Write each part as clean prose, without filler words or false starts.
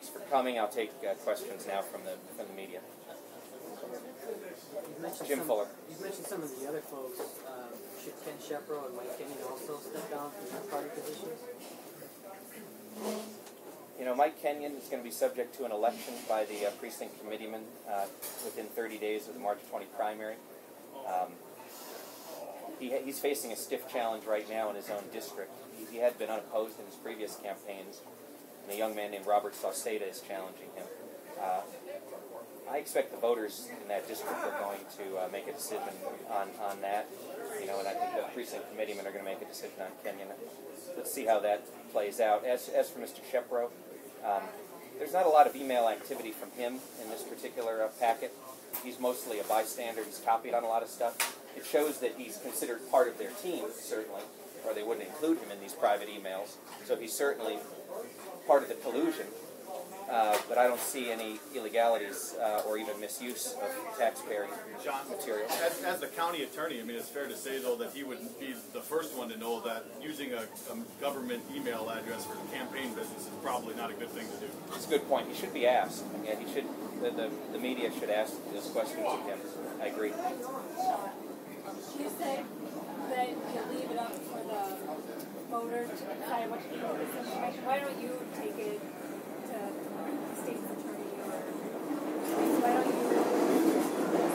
Thanks for coming. I'll take questions now from the media. Jim Fuller. You've mentioned some of the other folks. Should Ken Shepro and Mike Kenyon also step down from their party positions? You know, Mike Kenyon is going to be subject to an election by the precinct committeemen within 30 days of the March 20 primary. He's facing a stiff challenge right now in his own district. He had been unopposed in his previous campaigns, and a young man named Robert Sauceda is challenging him. I expect the voters in that district are going to make a decision on that, you know, and I think the precinct committeemen are going to make a decision on Kenyon. Let's see how that plays out. As for Mr. Shepro, there's not a lot of email activity from him in this particular packet. He's mostly a bystander. He's copied on a lot of stuff. It shows that he's considered part of their team, certainly, or they wouldn't include him in these private emails. So he's certainly part of the collusion. But I don't see any illegalities or even misuse of taxpayer material. As the county attorney, I mean, it's fair to say, though, that he would be the first one to know that using a government email address for campaign business is probably not a good thing to do. It's a good point. He should be asked. Yeah, he should. The media should ask those questions of him. I agree. You said that you leave it up for the voter to decide what to do with this information. Why don't you take it to the state's attorney, or why don't you?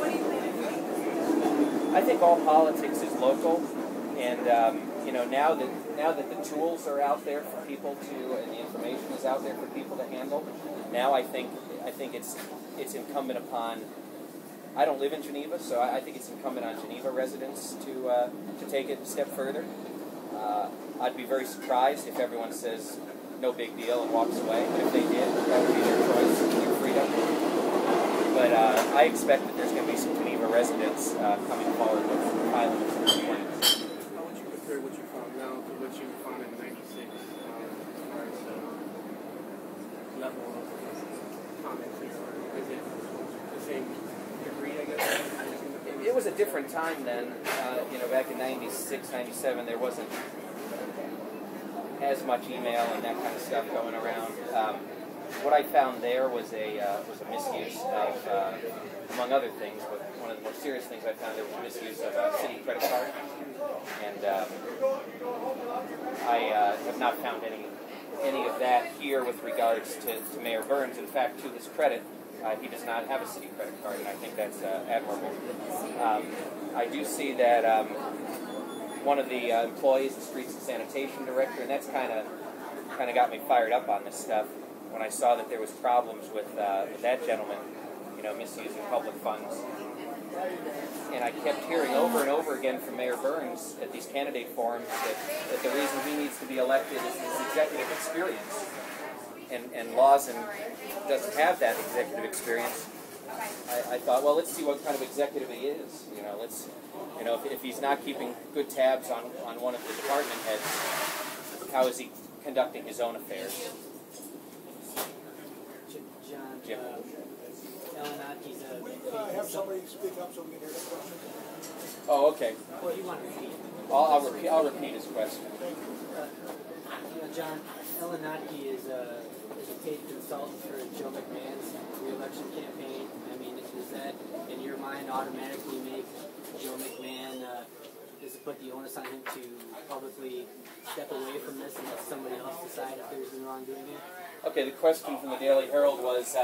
What do you think? I think all politics is local, and you know, now that the tools are out there for people to, and the information is out there for people to handle, now I think it's incumbent upon. I don't live in Geneva, so I think it's incumbent on Geneva residents to take it a step further. I'd be very surprised if everyone says no big deal and walks away. But if they did, that would be their choice and their freedom. But I expect that there's going to be some Geneva residents coming forward with filing complaints. How would you compare what you found now to what you found in '96 as far as level of comments? Is it the same degree, I guess? It was a different time then. You know, back in '96, '97, there wasn't as much email and that kind of stuff going around. What I found there was a misuse of, among other things, but one of the more serious things I found there was misuse of a city credit card. And I have not found any of that here with regards to Mayor Burns. In fact, to his credit, he does not have a city credit card, and I think that's admirable. I do see that one of the employees, the streets and sanitation director, and that's kind of got me fired up on this stuff when I saw that there was problems with that gentleman, you know, misusing public funds. And I kept hearing over and over again from Mayor Burns at these candidate forums that the reason he needs to be elected is his executive experience. And Lawson doesn't have that executive experience. I thought, well, let's see what kind of executive he is. You know, if he's not keeping good tabs on one of the department heads, how is he conducting his own affairs? John, Jim. Elenatki's Could I have somebody speak up so we can hear the question? Oh, okay. Well, you want to repeat? I'll repeat his question. John, Elenatki is a paid consultant for Joe McMahon's re-election campaign. I mean, does that, in your mind, automatically make Joe McMahon, does it put the onus on him to publicly step away from this and let somebody else decide if there's been wrongdoing here? Okay, the question from the Daily Herald was,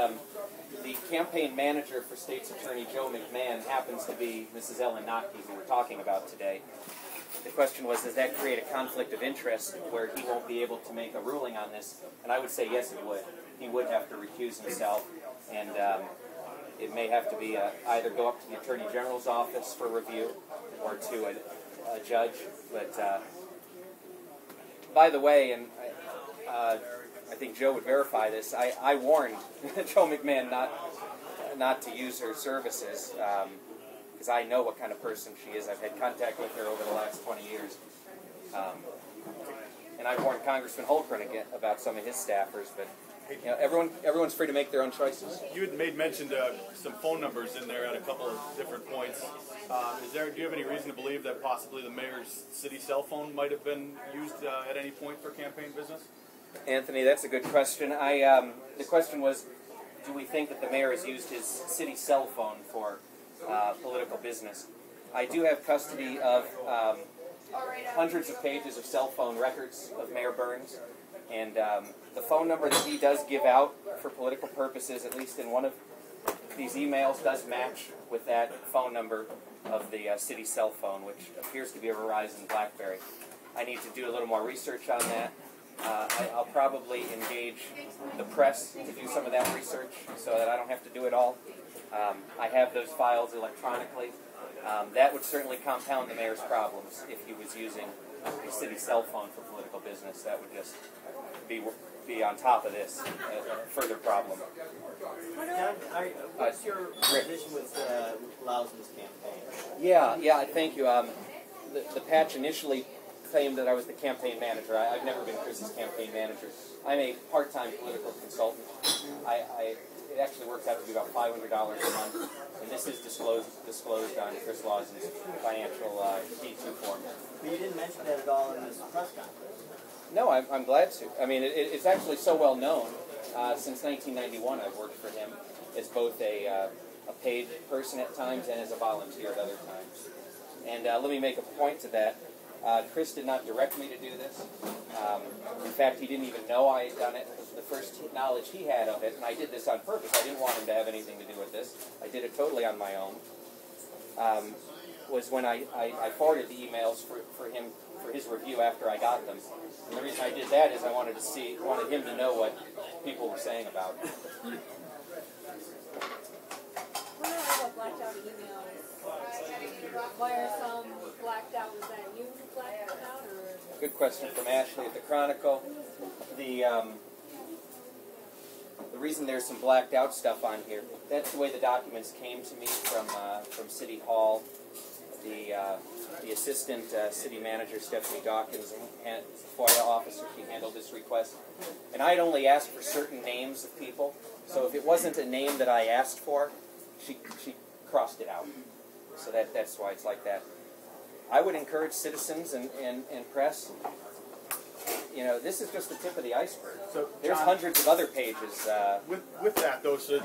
the campaign manager for State's Attorney Joe McMahon happens to be Mrs. Elenatki, who we're talking about today. The question was, does that create a conflict of interest where he won't be able to make a ruling on this? And I would say yes, it would. He would have to recuse himself, and it may have to be either go up to the Attorney General's office for review or to a judge. But by the way, and I think Joe would verify this, I warned Joe McMahon not to use her services, because I know what kind of person she is. I've had contact with her over the last 20 years. And I warned Congressman Holgren again about some of his staffers, but you know, everyone's free to make their own choices. You had made mention to some phone numbers in there at a couple of different points. Do you have any reason to believe that possibly the mayor's city cell phone might have been used at any point for campaign business? Anthony, that's a good question. The question was, do we think that the mayor has used his city cell phone for political business? I do have custody of hundreds of pages of cell phone records of Mayor Burns, and the phone number that he does give out for political purposes, at least in one of these emails, does match with that phone number of the city cell phone, which appears to be a Verizon BlackBerry. I need to do a little more research on that. I'll probably engage the press to do some of that research so that I don't have to do it all. I have those files electronically. That would certainly compound the mayor's problems if he was using the city cell phone for political business. That would just be on top of this, a further problem. What's your position with Lausman's campaign? Yeah, thank you. The patch initially claimed that I was the campaign manager. I've never been Chris's campaign manager. I'm a part-time political consultant. It actually works out to be about $500 a month, and this is disclosed on Chris Lawson's financial D2 form. But you didn't mention that at all in this press conference. No, I'm glad to. I mean, it's actually so well known. Since 1991, I've worked for him as both a paid person at times and as a volunteer at other times. And let me make a point to that. Chris did not direct me to do this. In fact, he didn't even know I had done it. The first knowledge he had of it, and I did this on purpose. I didn't want him to have anything to do with this. I did it totally on my own. Was when I forwarded the emails for his review after I got them. And the reason I did that is I wanted him to know what people were saying about it. What about blacked out emails? Why are some blacked out? Was that you who blacked them out, or? Good question from Ashley at the Chronicle. The reason there's some blacked out stuff on here, that's the way the documents came to me from City Hall. The assistant city manager, Stephanie Dawkins, and FOIA officer, she handled this request. And I had only asked for certain names of people, so if it wasn't a name that I asked for, she crossed it out. So that's why it's like that. I would encourage citizens and press. You know, this is just the tip of the iceberg. So, there's John, hundreds of other pages. With that, though, so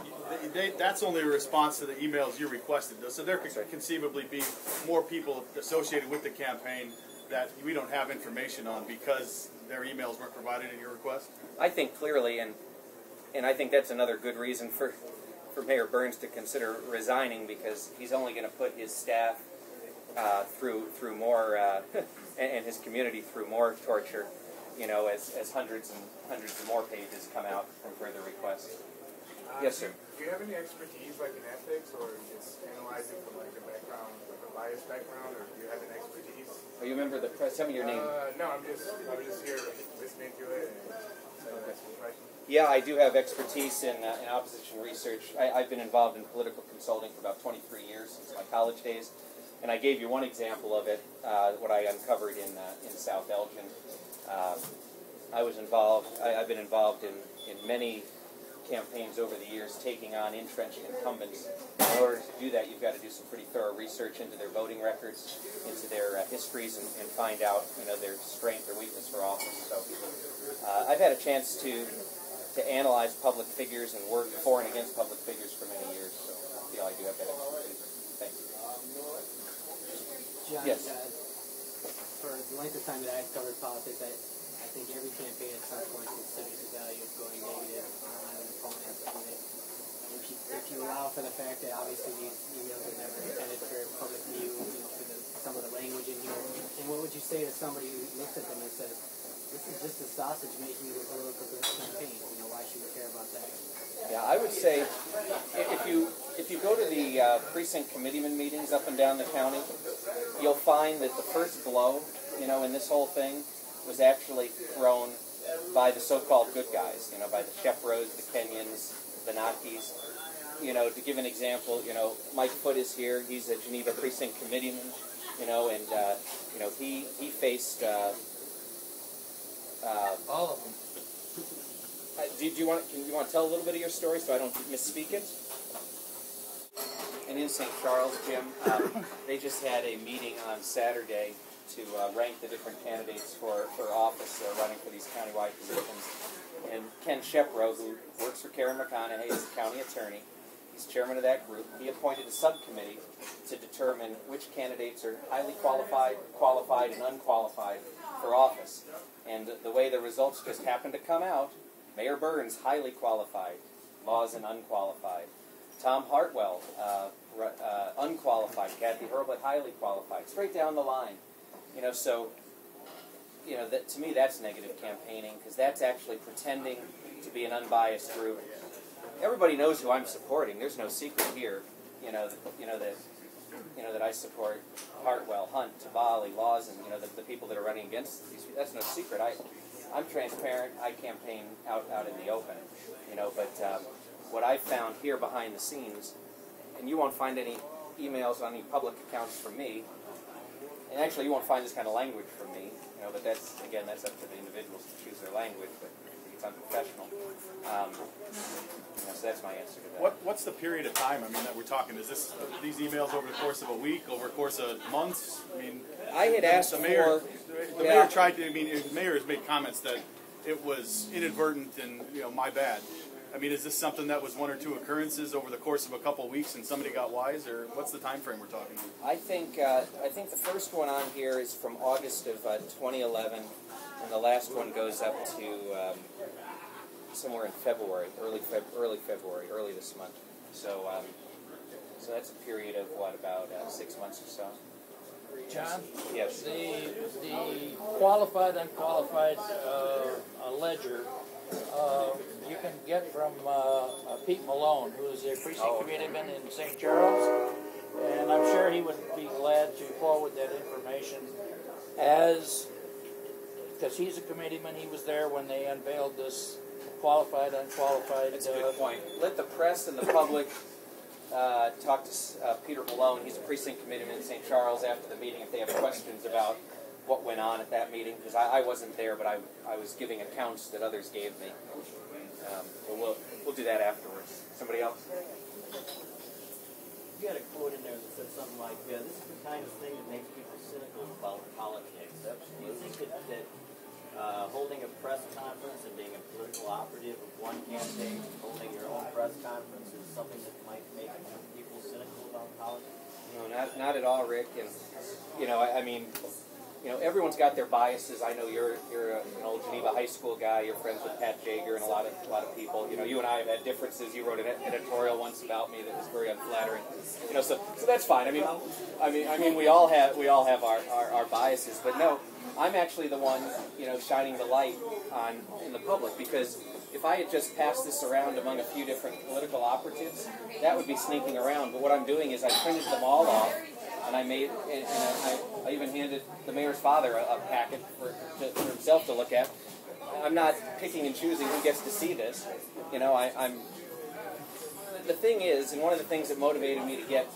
that's only a response to the emails you requested, though. So there could conceivably be more people associated with the campaign that we don't have information on because their emails weren't provided in your request? I think clearly, and I think that's another good reason for Mayor Burns to consider resigning, because he's only going to put his staff through more and his community through more torture. You know, as hundreds of more pages come out from further requests. Yes, sir. Do you have any expertise, like in ethics, or just analyzing from like a background, like a biased background, or do you have an expertise? Are you a member of the press? Tell me your name. No, I'm just here listening to it and asking questions. Yeah, I do have expertise in opposition research. I've been involved in political consulting for about 23 years since my college days, and I gave you one example of it, what I uncovered in South Elgin. I've been involved in many campaigns over the years, taking on entrenched incumbents. In order to do that, you've got to do some pretty thorough research into their voting records, into their histories, and find out, you know, their strength or weakness for office. So I've had a chance to analyze public figures and work for and against public figures for many years. So I feel I do have that expertise. Thanks. John, Yes. For the length of time that I've covered politics, I think every campaign at some point considers the value of going negative on an opponent. If you allow for the fact that obviously these emails are never intended for public view, you know, for some of the language in here, and what would you say to somebody who looks at them and says, this is just a sausage making of a political campaign, you know, why should we care about that? Yeah, I would say if you go to the precinct committeeman meetings up and down the county, you'll find that the first blow, you know, in this whole thing was actually thrown by the so-called good guys, you know, by the Shepros, the Kenyans, the Nakis. You know, to give an example, you know, Mike Foote is here. He's a Geneva precinct committeeman, you know, and you know, he faced All of them. Can you want to tell a little bit of your story so I don't misspeak it? And in St. Charles, Jim, they just had a meeting on Saturday to rank the different candidates for office running for these countywide positions. And Ken Shepro, who works for Karen McConaughey as the county attorney, he's chairman of that group. He appointed a subcommittee to determine which candidates are highly qualified, and unqualified for office. And the way the results just happened to come out, Mayor Burns, highly qualified, Laws and unqualified. Tom Hartwell, unqualified. Kathy Hurlbut, highly qualified. Straight down the line. So, that, to me, that's negative campaigning, because that's actually pretending to be an unbiased group. Everybody knows who I'm supporting. There's no secret here. That I support Hartwell, Hunt, Tabali, Lawson. The people that are running against these. That's no secret. I'm transparent. I campaign out in the open. But what I've found here behind the scenes, and you won't find any emails on any public accounts from me. And actually, you won't find this kind of language from me. But that's up to the individuals to choose their language. But it's unprofessional. So that's my answer to that. What's the period of time? That we're talking. Is this these emails over the course of a week, over the course of months? I had asked the mayor. for. The mayor tried to. The mayor has made comments that it was inadvertent and my bad. Is this something that was one or two occurrences over the course of a couple of weeks and somebody got wise, or what's the time frame we're talking? I think the first one on here is from August of 2011, and the last one goes up to somewhere in February, early February, early this month. So that's a period of about 6 months or so. John? Yes. The qualified, unqualified ledger you can get from Pete Malone, who is a precinct committeeman in St. Charles, and I'm sure he would be glad to forward that information because he's a committeeman. He was there when they unveiled this qualified, unqualified. That's a good point. Let the press and the public talk to Peter Malone. He's a precinct committeeman in St. Charles after the meeting if they have questions about what went on at that meeting, because I wasn't there, but I was giving accounts that others gave me. But we'll do that afterwards. Somebody else? You had a quote in there that said something like, "This is the kind of thing that makes people cynical about politics." Do you think that holding a press conference and being a political operative of one candidate, holding your own press conference, is something that might make people cynical about politics? No, not at all, Rick. And everyone's got their biases. I know you're an old Geneva High School guy. You're friends with Pat Jaeger and a lot of people. You and I have had differences. You wrote an editorial once about me that was very unflattering. So that's fine. We all have our biases. But no, I'm actually the one shining the light in the public, because if I had just passed this around among a few different political operatives, that would be sneaking around. But what I'm doing is I printed them all off. And I even handed the mayor's father a packet for himself to look at. I'm not picking and choosing who gets to see this. The thing is, and one of the things that motivated me to get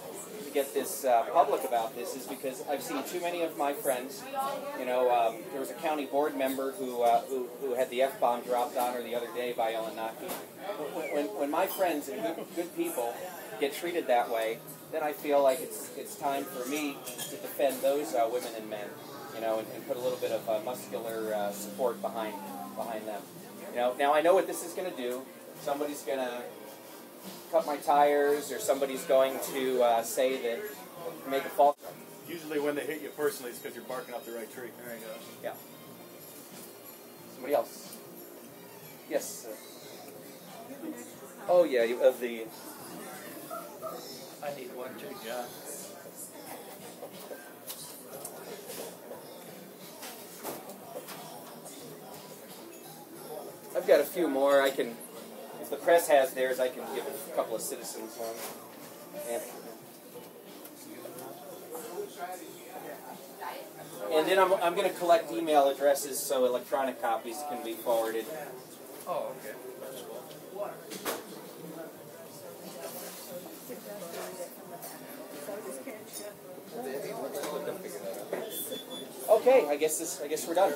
this public about this is because I've seen too many of my friends. There was a county board member who had the F-bomb dropped on her the other day by Ellen Naki. When my friends and good people get treated that way, then I feel like it's time for me to defend those women and men, and put a little bit of muscular support behind them. Now I know what this is going to do. Somebody's going to cut my tires, or somebody's going to say that make a false. Usually when they hit you personally, it's because you're barking up the right tree. There you go. Yeah. Somebody else. Yes. Oh yeah, of the. I need one too, John. I've got a few more. I can, if the press has theirs, I can give a couple of citizens one. And then I'm going to collect email addresses so electronic copies can be forwarded. Oh, okay. That's cool. Okay, I guess we're done.